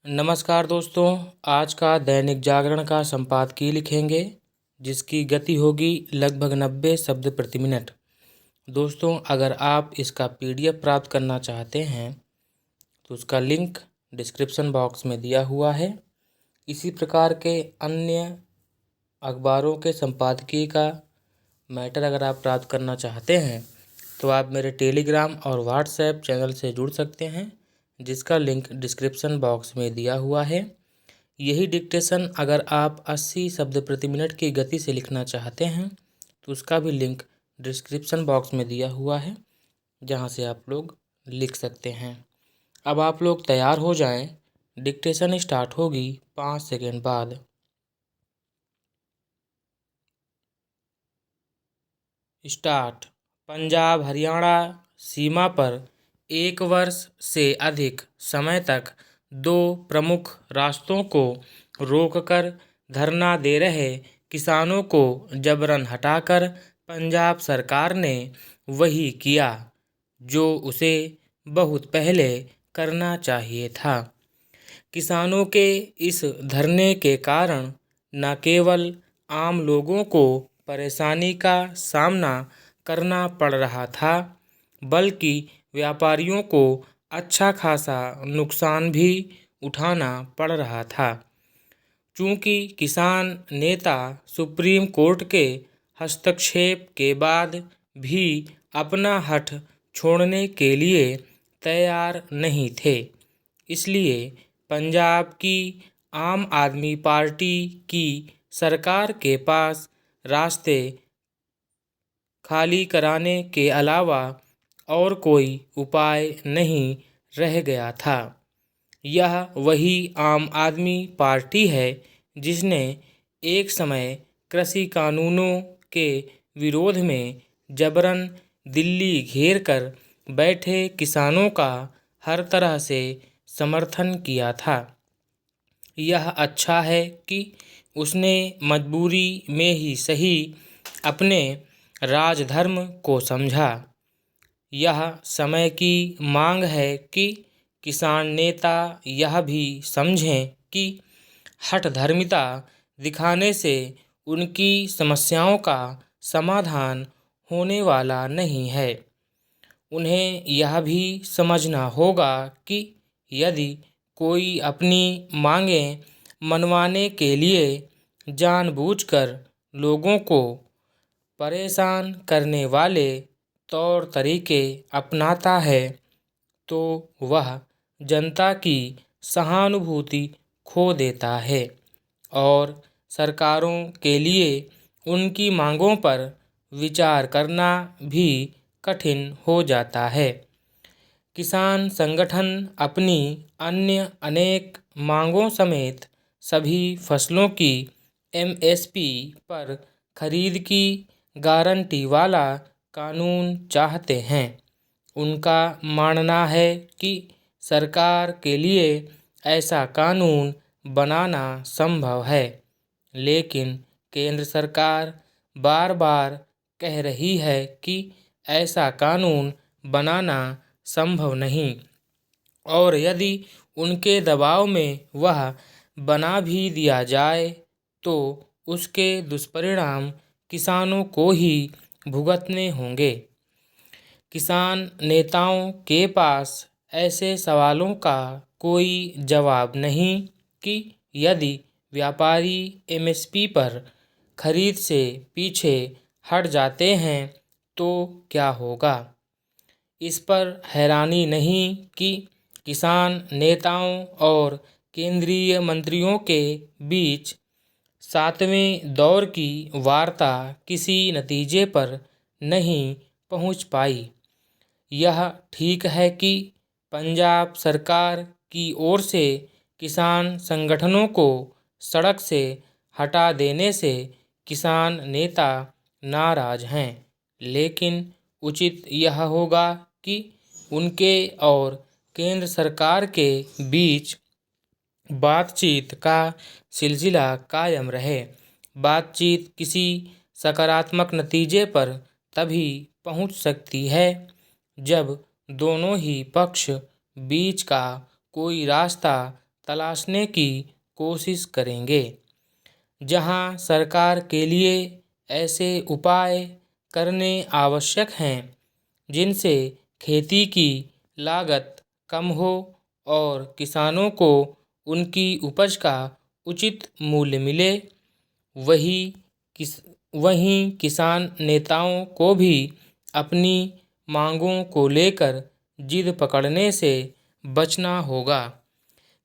नमस्कार दोस्तों। आज का दैनिक जागरण का संपादकीय लिखेंगे जिसकी गति होगी लगभग 90 शब्द प्रति मिनट। दोस्तों, अगर आप इसका PDF प्राप्त करना चाहते हैं तो उसका लिंक डिस्क्रिप्शन बॉक्स में दिया हुआ है। इसी प्रकार के अन्य अखबारों के संपादकीय का मैटर अगर आप प्राप्त करना चाहते हैं तो आप मेरे टेलीग्राम और व्हाट्सएप चैनल से जुड़ सकते हैं, जिसका लिंक डिस्क्रिप्शन बॉक्स में दिया हुआ है। यही डिक्टेशन अगर आप 80 शब्द प्रति मिनट की गति से लिखना चाहते हैं तो उसका भी लिंक डिस्क्रिप्शन बॉक्स में दिया हुआ है, जहां से आप लोग लिख सकते हैं। अब आप लोग तैयार हो जाएं, डिक्टेशन स्टार्ट होगी 5 सेकेंड बाद। स्टार्ट। पंजाब हरियाणा सीमा पर 1 वर्ष से अधिक समय तक 2 प्रमुख रास्तों को रोककर धरना दे रहे किसानों को जबरन हटाकर पंजाब सरकार ने वही किया जो उसे बहुत पहले करना चाहिए था। किसानों के इस धरने के कारण न केवल आम लोगों को परेशानी का सामना करना पड़ रहा था, बल्कि व्यापारियों को अच्छा खासा नुकसान भी उठाना पड़ रहा था। चूंकि किसान नेता सुप्रीम कोर्ट के हस्तक्षेप के बाद भी अपना हठ छोड़ने के लिए तैयार नहीं थे, इसलिए पंजाब की आम आदमी पार्टी की सरकार के पास रास्ते खाली कराने के अलावा और कोई उपाय नहीं रह गया था। यह वही आम आदमी पार्टी है जिसने एक समय कृषि कानूनों के विरोध में जबरन दिल्ली घेर कर बैठे किसानों का हर तरह से समर्थन किया था। यह अच्छा है कि उसने मजबूरी में ही सही अपने राजधर्म को समझा। यह समय की मांग है कि किसान नेता यह भी समझें कि हठधर्मिता दिखाने से उनकी समस्याओं का समाधान होने वाला नहीं है। उन्हें यह भी समझना होगा कि यदि कोई अपनी मांगें मनवाने के लिए जानबूझकर लोगों को परेशान करने वाले तौर तरीके अपनाता है तो वह जनता की सहानुभूति खो देता है और सरकारों के लिए उनकी मांगों पर विचार करना भी कठिन हो जाता है। किसान संगठन अपनी अन्य अनेक मांगों समेत सभी फसलों की MSP पर खरीद की गारंटी वाला कानून चाहते हैं। उनका मानना है कि सरकार के लिए ऐसा कानून बनाना संभव है, लेकिन केंद्र सरकार बार बार कह रही है कि ऐसा कानून बनाना संभव नहीं, और यदि उनके दबाव में वह बना भी दिया जाए तो उसके दुष्परिणाम किसानों को ही भुगतने होंगे। किसान नेताओं के पास ऐसे सवालों का कोई जवाब नहीं कि यदि व्यापारी MSP पर खरीद से पीछे हट जाते हैं तो क्या होगा। इस पर हैरानी नहीं कि किसान नेताओं और केंद्रीय मंत्रियों के बीच 7वें दौर की वार्ता किसी नतीजे पर नहीं पहुंच पाई। यह ठीक है कि पंजाब सरकार की ओर से किसान संगठनों को सड़क से हटा देने से किसान नेता नाराज हैं, लेकिन उचित यह होगा कि उनके और केंद्र सरकार के बीच बातचीत का सिलसिला कायम रहे। बातचीत किसी सकारात्मक नतीजे पर तभी पहुंच सकती है जब दोनों ही पक्ष बीच का कोई रास्ता तलाशने की कोशिश करेंगे। जहां सरकार के लिए ऐसे उपाय करने आवश्यक हैं जिनसे खेती की लागत कम हो और किसानों को उनकी उपज का उचित मूल्य मिले, वहीं किसान नेताओं को भी अपनी मांगों को लेकर जिद पकड़ने से बचना होगा।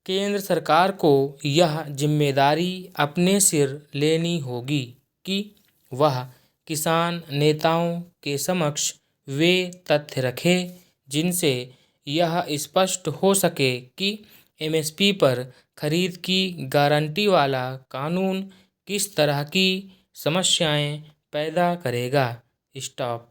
केंद्र सरकार को यह जिम्मेदारी अपने सिर लेनी होगी कि वह किसान नेताओं के समक्ष वे तथ्य रखे जिनसे यह स्पष्ट हो सके कि एमएसपी पर खरीद की गारंटी वाला कानून किस तरह की समस्याएं पैदा करेगा। स्टॉप।